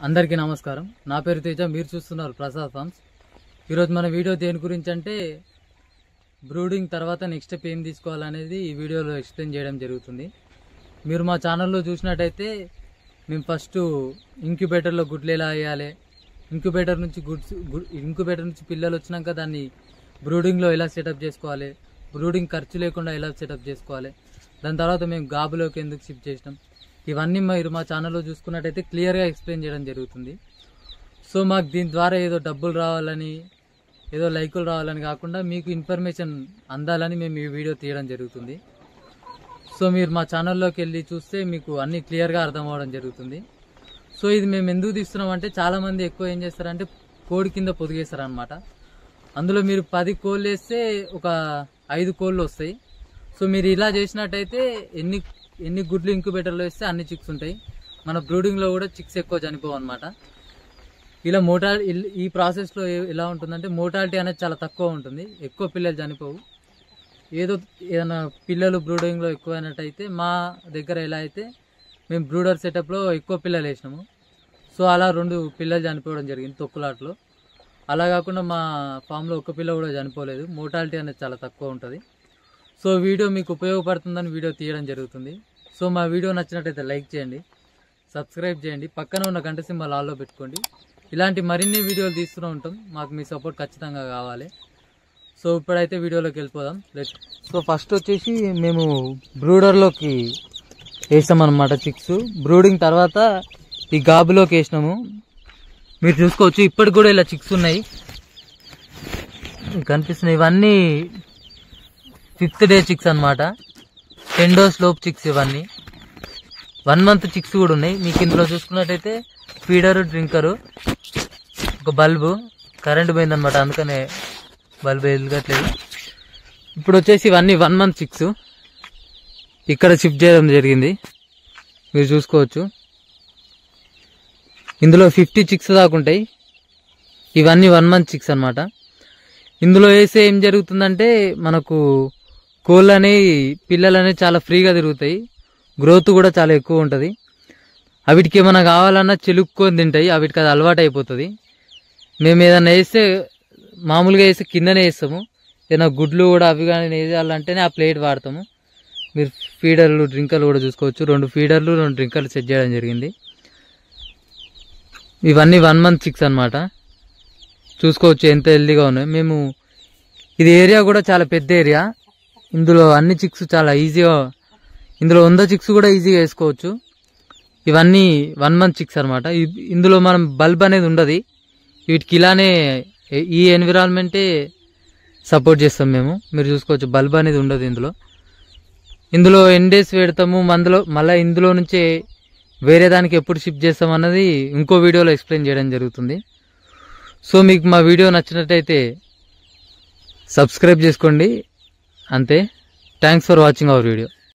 అందరికీ నమస్కారం. నా పేరు తేజ. మీరు చూస్తున్నారు ప్రసాద్ ఫార్మ్స్. ఈరోజు మన వీడియో దేని గురించి అంటే బ్రూడింగ్ తర్వాత నెక్స్ట్ స్టెప్ ఏం తీసుకోవాలనేది ఈ వీడియోలో ఎక్స్ప్లెయిన్ చేయడం జరుగుతుంది. మీరు మా ఛానల్లో చూసినట్టయితే మేము ఫస్ట్ ఇంక్యుబేటర్లో గుడ్లు ఎలా వేయాలి, ఇంక్యుబేటర్ నుంచి పిల్లలు వచ్చినాక దాన్ని బ్రూడింగ్లో ఎలా సెటప్ చేసుకోవాలి, బ్రూడింగ్ ఖర్చు లేకుండా ఎలా సెటప్ చేసుకోవాలి, దాని తర్వాత మేము గాబులోకి ఎందుకు షిఫ్ట్ చేసినాం, ఇవన్నీ మీరు మా ఛానల్లో చూసుకున్నట్టయితే క్లియర్గా ఎక్స్ప్లెయిన్ చేయడం జరుగుతుంది. సో మాకు దీని ద్వారా ఏదో డబ్బులు రావాలని, ఏదో లైకులు రావాలని కాకుండా మీకు ఇన్ఫర్మేషన్ అందాలని మేము ఈ వీడియో తీయడం జరుగుతుంది. సో మీరు మా ఛానల్లోకి వెళ్ళి చూస్తే మీకు అన్నీ క్లియర్గా అర్థం అవ్వడం జరుగుతుంది. సో ఇది మేము ఎందుకు తీస్తున్నామంటే చాలామంది ఎక్కువ ఏం చేస్తారంటే కోడి కింద పొదిగేస్తారు అనమాట. అందులో మీరు 10 కోళ్ళు వేస్తే ఒక 5 కోళ్ళు వస్తాయి. సో మీరు ఇలా చేసినట్టయితే ఎన్ని గుడ్లు ఇంక్యుబేటర్లో వేస్తే అన్ని చిక్స్ ఉంటాయి. మన బ్రూడింగ్లో కూడా చిక్స్ ఎక్కువ చనిపోవు అనమాట. ఇలా ఈ ప్రాసెస్లో ఎలా ఉంటుందంటే మోర్టాలిటీ అనేది చాలా తక్కువ ఉంటుంది, ఎక్కువ పిల్లలు చనిపోవు. ఏదైనా పిల్లలు బ్రూడింగ్లో ఎక్కువైనట్టయితే మా దగ్గర ఎలా అయితే మేము బ్రూడర్ సెటప్లో ఎక్కువ పిల్లలు వేసినాము. సో అలా 2 పిల్లలు చనిపోవడం జరిగింది తొక్కులాట్లో. అలా కాకుండా మా ఫామ్లో ఒక్క పిల్ల కూడా చనిపోలేదు. మోర్టాలిటీ అనేది చాలా తక్కువ ఉంటుంది. సో వీడియో మీకు ఉపయోగపడుతుందని వీడియో తీయడం జరుగుతుంది. సో మా వీడియో నచ్చినట్టయితే లైక్ చేయండి, సబ్స్క్రైబ్ చేయండి, పక్కన ఉన్న గంట సింబల్ ఆల్లో పెట్టుకోండి. ఇలాంటి మరిన్ని వీడియోలు తీస్తూనే ఉంటాం. మాకు మీ సపోర్ట్ ఖచ్చితంగా కావాలి. సో ఇప్పుడైతే వీడియోలోకి వెళ్ళిపోదాం. సో ఫస్ట్ వచ్చేసి మేము బ్రూడర్లోకి వేసామన్నమాట చిక్స్. బ్రూడింగ్ తర్వాత ఈ గాబులోకి వేసినాము. మీరు చూసుకోవచ్చు ఇప్పటికి కూడా ఇలా చిక్స్ ఉన్నాయి కనిపిస్తున్నాయి. ఇవన్నీ 5th డే చిక్స్ అనమాట. 10 డేస్ లోపు చిక్స్ ఇవన్నీ. 1 మంత్ చిక్స్ కూడా ఉన్నాయి. మీకు ఇందులో చూసుకున్నట్టయితే ఫీడరు, డ్రింకరు, ఒక బల్బు, కరెంటు పోయిందనమాట, అందుకనే బల్బు వెలగట్లేదు. ఇప్పుడు వచ్చేసి ఇవన్నీ 1 మంత్ చిక్స్ ఇక్కడ షిఫ్ట్ చేయడం జరిగింది. మీరు చూసుకోవచ్చు ఇందులో 50 చిక్స్ దాకా ఉంటాయి. ఇవన్నీ 1 మంత్ చిక్స్ అనమాట. ఇందులో వేస్తే ఏం జరుగుతుందంటే మనకు కోళ్ళు అనేవి పిల్లలు అనేవి చాలా ఫ్రీగా తిరుగుతాయి, గ్రోత్ కూడా చాలా ఎక్కువ ఉంటుంది. అవిటికి ఏమైనా కావాలన్నా చిలుక్కొని తింటాయి, అవిటికి అది అలవాటు అయిపోతుంది. మేము ఏదైనా వేస్తే మామూలుగా వేస్తే కిందనే వేస్తాము. ఏదైనా గుడ్లు కూడా అవి కానీ వేయాలంటేనే ఆ ప్లేట్ వాడతాము. మీరు ఫీడర్లు, డ్రింకర్లు కూడా చూసుకోవచ్చు. 2 ఫీడర్లు 2 డ్రింకర్లు సెట్ చేయడం జరిగింది. ఇవన్నీ 1 మంత్ చిక్స్ అనమాట. చూసుకోవచ్చు ఎంత హెల్దీగా ఉన్నాయి. మేము ఇది ఏరియా కూడా చాలా పెద్ద ఏరియా. ఇందులో అన్ని చిక్స్ చాలా ఈజీగా, ఇందులో 100 చిక్స్ కూడా ఈజీగా వేసుకోవచ్చు. ఇవన్నీ 1 మంత్ చిక్స్ అనమాట. ఇందులో మనం బల్బ్ అనేది ఉండదు. వీటికి ఇలానే ఈ ఎన్విరాన్మెంటే సపోర్ట్ చేస్తాం మేము. మీరు చూసుకోవచ్చు బల్బ్ అనేది ఉండదు ఇందులో ఎన్ని డేస్ పెడతాము, మళ్ళీ ఇందులో నుంచే వేరే దానికి ఎప్పుడు షిఫ్ట్ చేస్తాం అన్నది ఇంకో వీడియోలో ఎక్స్ప్లెయిన్ చేయడం జరుగుతుంది. సో మీకు మా వీడియో నచ్చినట్టయితే సబ్స్క్రైబ్ చేసుకోండి. అంతే. Thanks for watching our video.